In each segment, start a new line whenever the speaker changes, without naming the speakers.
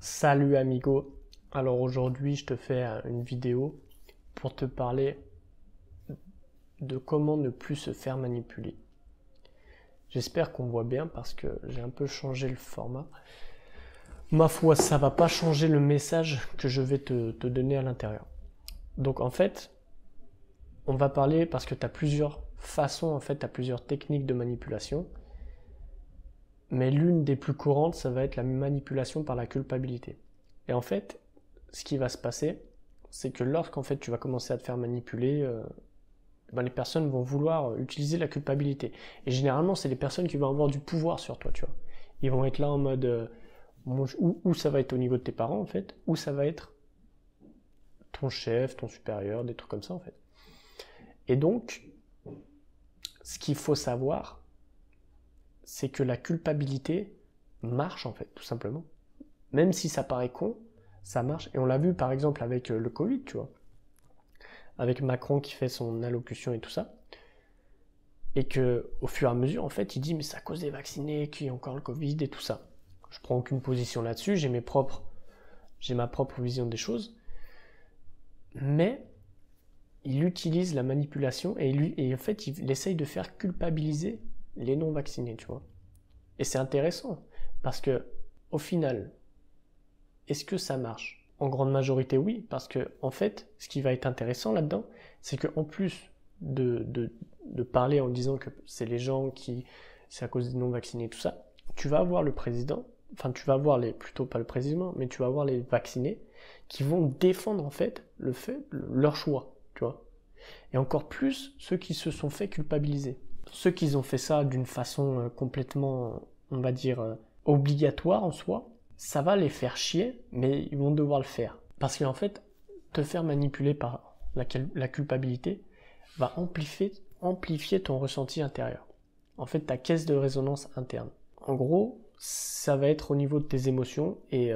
Salut amigo, alors aujourd'hui je te fais une vidéo pour te parler de comment ne plus se faire manipuler. J'espère qu'on voit bien parce que j'ai un peu changé le format. Ma foi, ça va pas changer le message que je vais te donner à l'intérieur. Donc en fait, on va parler parce que tu as plusieurs façons, en fait, tu as plusieurs techniques de manipulation. Mais l'une des plus courantes, ça va être la manipulation par la culpabilité. Et en fait, ce qui va se passer, c'est que lorsqu'en fait tu vas commencer à te faire manipuler, les personnes vont vouloir utiliser la culpabilité. Et généralement, c'est les personnes qui vont avoir du pouvoir sur toi, tu vois. Ils vont être là en mode, ou ça va être au niveau de tes parents, en fait, ou ça va être ton chef, ton supérieur, des trucs comme ça, en fait. Et donc, ce qu'il faut savoir, c'est que la culpabilité marche, en fait, tout simplement. Même si ça paraît con, ça marche. Et on l'a vu par exemple avec le Covid, tu vois. Avec Macron qui fait son allocution et tout ça. Et que au fur et à mesure, en fait, il dit mais c'est à cause des vaccinés qu'il y a encore le Covid et tout ça. Je prends aucune position là-dessus, j'ai ma propre vision des choses. Mais il utilise la manipulation et en fait, il essaye de faire culpabiliser les non-vaccinés, tu vois. Et c'est intéressant parce que au final, est-ce que ça marche? En grande majorité, oui, parce que en fait, ce qui va être intéressant là-dedans, c'est qu'en plus de parler en disant que c'est les gens qui, c'est à cause des non-vaccinés, tout ça, tu vas avoir le président, enfin tu vas avoir plutôt pas le président, mais tu vas avoir les vaccinés qui vont défendre en fait leur choix, tu vois. Et encore plus ceux qui se sont fait culpabiliser. Ceux qui ont fait ça d'une façon complètement, on va dire, obligatoire en soi, ça va les faire chier, mais ils vont devoir le faire. Parce qu'en fait, te faire manipuler par la culpabilité va amplifier ton ressenti intérieur. En fait, ta caisse de résonance interne. En gros, ça va être au niveau de tes émotions, et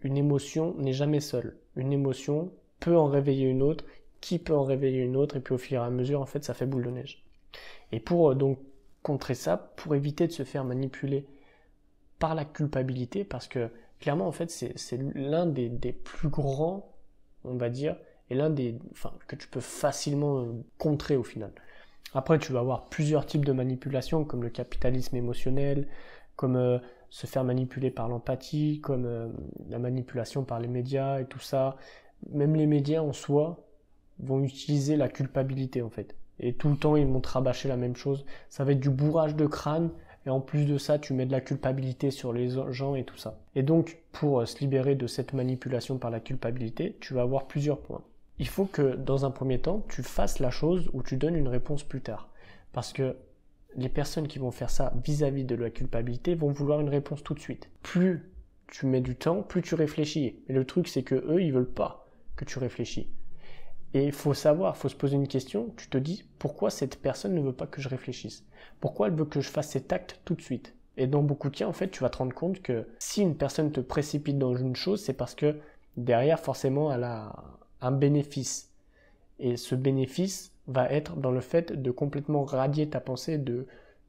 une émotion n'est jamais seule. Une émotion peut en réveiller une autre, qui peut en réveiller une autre, et puis au fur et à mesure, en fait, ça fait boule de neige. Et pour donc contrer ça, pour éviter de se faire manipuler par la culpabilité, parce que clairement, en fait, c'est l'un des plus grands, on va dire, et que tu peux facilement contrer au final. Après, tu vas avoir plusieurs types de manipulation, comme le capitalisme émotionnel, comme se faire manipuler par l'empathie, comme la manipulation par les médias et tout ça. Même les médias en soi vont utiliser la culpabilité, en fait. Et tout le temps, ils vont te rabâcher la même chose. Ça va être du bourrage de crâne, et en plus de ça, tu mets de la culpabilité sur les gens et tout ça. Et donc, pour se libérer de cette manipulation par la culpabilité, tu vas avoir plusieurs points. Il faut que, dans un premier temps, tu fasses la chose ou tu donnes une réponse plus tard. Parce que les personnes qui vont faire ça vis-à-vis de la culpabilité vont vouloir une réponse tout de suite. Plus tu mets du temps, plus tu réfléchis. Et le truc, c'est que eux, ils veulent pas que tu réfléchis. Et il faut savoir, il faut se poser une question, tu te dis, pourquoi cette personne ne veut pas que je réfléchisse? Pourquoi elle veut que je fasse cet acte tout de suite? Et dans beaucoup de cas, en fait, tu vas te rendre compte que si une personne te précipite dans une chose, c'est parce que derrière, forcément, elle a un bénéfice. Et ce bénéfice va être dans le fait de complètement radier ta pensée,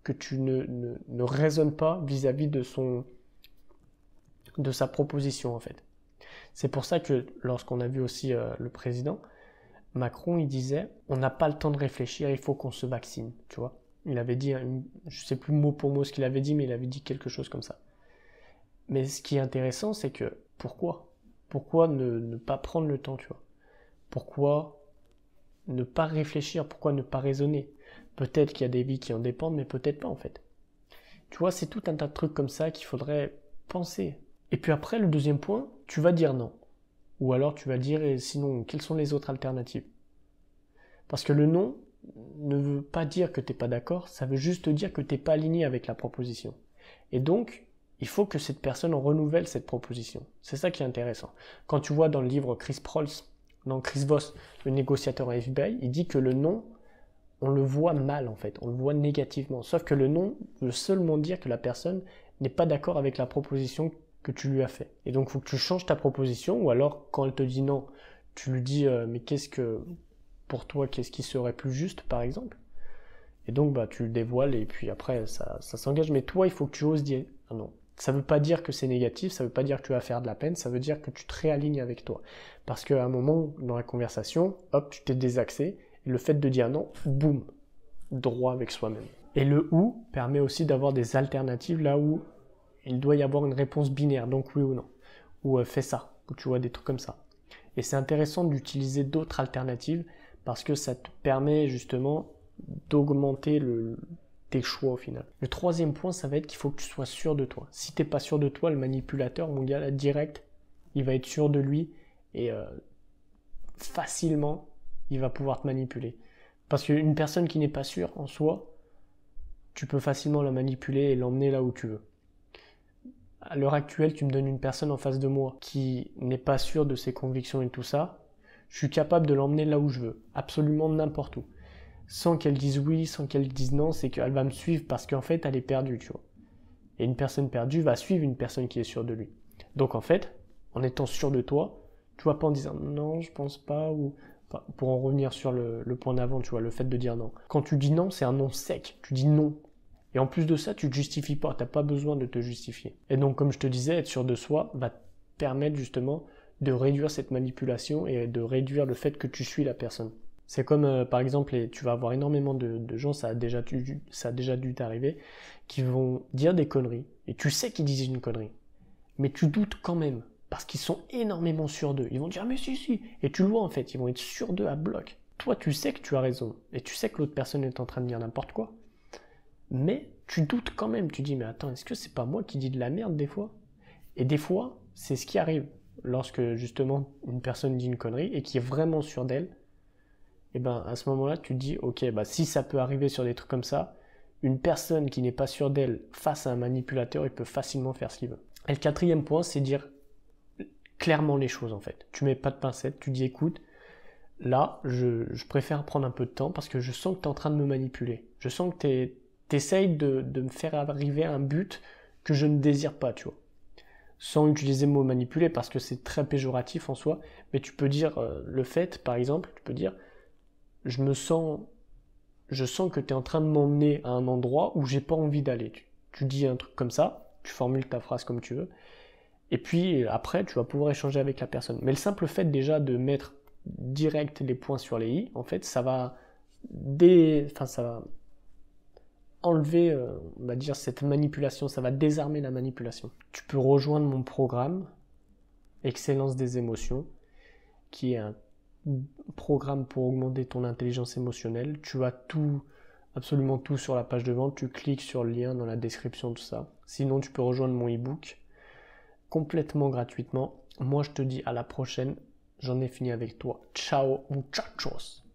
que tu ne raisonnes pas vis-à-vis de sa proposition, en fait. C'est pour ça que lorsqu'on a vu aussi le président, Macron, il disait, on n'a pas le temps de réfléchir, il faut qu'on se vaccine, tu vois. Il avait dit, je sais plus mot pour mot ce qu'il avait dit, mais il avait dit quelque chose comme ça. Mais ce qui est intéressant, c'est que, pourquoi? Pourquoi ne pas prendre le temps, tu vois? Pourquoi ne pas réfléchir? Pourquoi ne pas raisonner? Peut-être qu'il y a des vies qui en dépendent, mais peut-être pas, en fait. Tu vois, c'est tout un tas de trucs comme ça qu'il faudrait penser. Et puis après, le deuxième point, tu vas dire non. Ou alors tu vas dire, et sinon, quelles sont les autres alternatives? Parce que le non ne veut pas dire que t'es pas d'accord, ça veut juste dire que t'es pas aligné avec la proposition. Et donc, il faut que cette personne renouvelle cette proposition. C'est ça qui est intéressant. Quand tu vois dans le livre Chris Voss, le négociateur à FBI, il dit que le non, on le voit mal en fait, on le voit négativement. Sauf que le non veut seulement dire que la personne n'est pas d'accord avec la proposition que tu lui as fait. Et donc, il faut que tu changes ta proposition, ou alors, quand elle te dit non, tu lui dis, mais pour toi, qu'est-ce qui serait plus juste, par exemple? Et donc, tu le dévoiles, et puis après, ça s'engage. Mais toi, il faut que tu oses dire, ah non, Ça ne veut pas dire que c'est négatif, ça ne veut pas dire que tu vas faire de la peine, ça veut dire que tu te réalignes avec toi. Parce qu'à un moment dans la conversation, hop, tu t'es désaxé, et le fait de dire non, boum, droit avec soi-même. Et le ou permet aussi d'avoir des alternatives là où il doit y avoir une réponse binaire, donc oui ou non. Ou fais ça, ou tu vois des trucs comme ça. Et c'est intéressant d'utiliser d'autres alternatives parce que ça te permet justement d'augmenter tes choix au final. Le troisième point, ça va être qu'il faut que tu sois sûr de toi. Si tu n'es pas sûr de toi, le manipulateur, mon gars, là, direct, il va être sûr de lui et facilement, il va pouvoir te manipuler. Parce qu'une personne qui n'est pas sûre en soi, tu peux facilement la manipuler et l'emmener là où tu veux. À l'heure actuelle, tu me donnes une personne en face de moi qui n'est pas sûre de ses convictions et tout ça, je suis capable de l'emmener là où je veux, absolument n'importe où. Sans qu'elle dise oui, sans qu'elle dise non, c'est qu'elle va me suivre parce qu'en fait, elle est perdue, tu vois. Et une personne perdue va suivre une personne qui est sûre de lui. Donc en fait, en étant sûr de toi, tu vas pas en disant non, je pense pas, ou enfin, pour en revenir sur le point d'avant, tu vois, le fait de dire non. Quand tu dis non, c'est un non sec, tu dis non. Et en plus de ça, tu ne te justifies pas, tu n'as pas besoin de te justifier. Et donc, comme je te disais, être sûr de soi va te permettre justement de réduire cette manipulation et de réduire le fait que tu suis la personne. C'est comme, par exemple, tu vas avoir énormément de gens, ça a déjà dû t'arriver, qui vont dire des conneries, et tu sais qu'ils disent une connerie, mais tu doutes quand même, parce qu'ils sont énormément sûrs d'eux. Ils vont dire, mais si, et tu le vois en fait, ils vont être sûrs d'eux à bloc. Toi, tu sais que tu as raison, et tu sais que l'autre personne est en train de dire n'importe quoi, mais tu doutes quand même, tu dis mais attends, est-ce que c'est pas moi qui dis de la merde des fois? Et des fois, c'est ce qui arrive lorsque justement une personne dit une connerie et qui est vraiment sûre d'elle. Et ben à ce moment-là, tu te dis ok, bah si ça peut arriver sur des trucs comme ça, une personne qui n'est pas sûre d'elle face à un manipulateur, il peut facilement faire ce qu'il veut. Et le quatrième point, c'est dire clairement les choses en fait. Tu mets pas de pincettes, tu dis écoute, là, je préfère prendre un peu de temps parce que je sens que tu es en train de me manipuler. Je sens que t'essayes de me faire arriver à un but que je ne désire pas, tu vois. Sans utiliser le mot manipuler parce que c'est très péjoratif en soi, mais tu peux dire le fait, par exemple, tu peux dire je sens que tu es en train de m'emmener à un endroit où j'ai pas envie d'aller. Tu dis un truc comme ça, tu formules ta phrase comme tu veux, et puis après tu vas pouvoir échanger avec la personne. Mais le simple fait déjà de mettre direct les points sur les i, en fait, ça va enlever, on va dire, cette manipulation, ça va désarmer la manipulation. Tu peux rejoindre mon programme Excellence des émotions, qui est un programme pour augmenter ton intelligence émotionnelle. Tu as tout, absolument tout sur la page de vente, tu cliques sur le lien dans la description, tout ça. Sinon, tu peux rejoindre mon e-book complètement gratuitement. Moi, je te dis à la prochaine. J'en ai fini avec toi. Ciao, muchachos!